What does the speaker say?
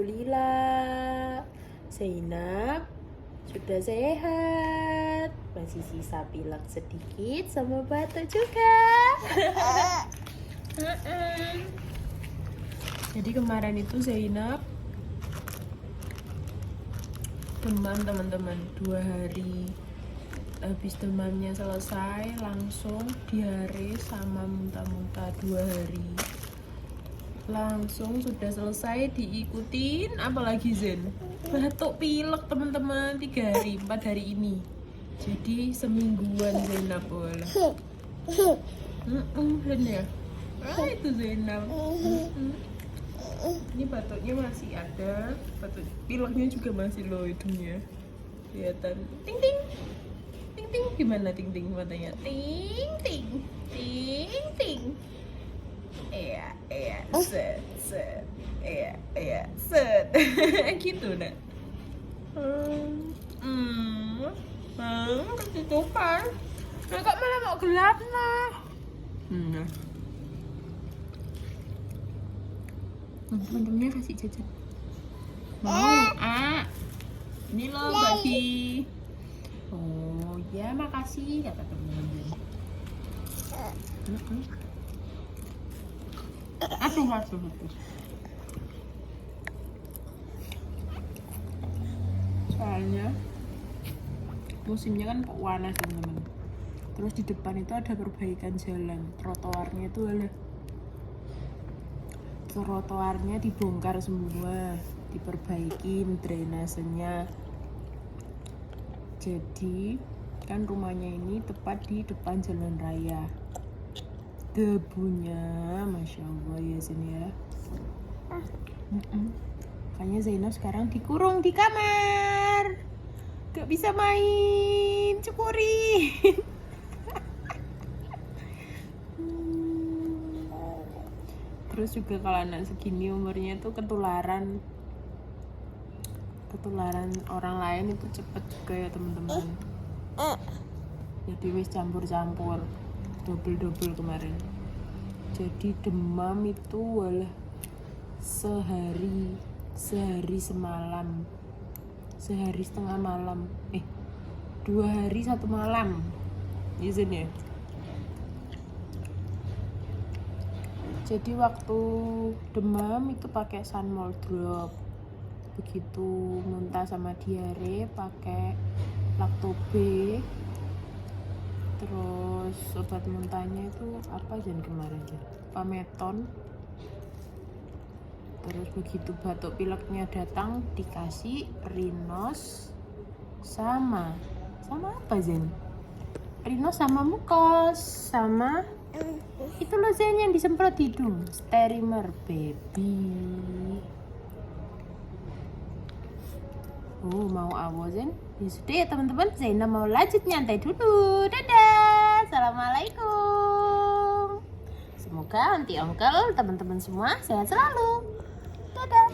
Alhamdulillah. Zainab sudah sehat. Masih sisa pilek sedikit sama batuk juga. Jadi kemarin itu Zainab demam teman-teman 2 hari. Habis demamnya selesai langsung diare sama muntah-muntah 2 hari. Langsung sudah selesai diikutin apalagi Zen, batuk pilek teman-teman 3 hari 4 hari ini. Jadi semingguan Zainab boleh. Dan ya, itu Zainab. Ini batuknya masih ada, batuk pileknya juga masih low hidungnya. Kelihatan. Ting ting. Ting ting, gimana ting ting matanya? Ting ting. Ting ting. Iya, set, iya, set. Gitu nak. Ketutupan. Nah, kok malah mau gelap nah. Temen-temennya kasih jajan. Mau, ini loh babi. Oh ya, makasih kata temen-temen. Aduh. Soalnya musimnya kan panas teman-teman. Terus di depan itu ada perbaikan jalan, trotoarnya itu trotoarnya dibongkar semua, diperbaikin drainasenya. Jadi kan rumahnya ini tepat di depan jalan raya. Debunya Masya Allah ya Zain ya. Makanya Zainab sekarang dikurung di kamar, gak bisa main cukuri. Terus juga kalau anak segini umurnya tuh ketularan orang lain itu cepet juga ya teman-teman. Jadi wis campur-campur, double kemarin. Jadi demam itu walah sehari semalam, sehari setengah malam, 2 hari 1 malam, izin ya. Jadi waktu demam itu pakai Sunmol drop, begitu muntah sama diare pakai Lacto-B. Terus obat muntahnya itu apa Jan kemarin ya? Pameton. Terus begitu batuk pileknya datang dikasih Rinos sama apa Zen? Rinos sama Mukos sama itu loh Zen yang disemprot hidung, Sterimer baby. Mau awo Zen? Ya sudah ya teman-teman, Zainab mau lanjut nyantai dulu. Dadah, assalamualaikum. Semoga auntie uncle teman-teman semua sehat selalu. Dadah.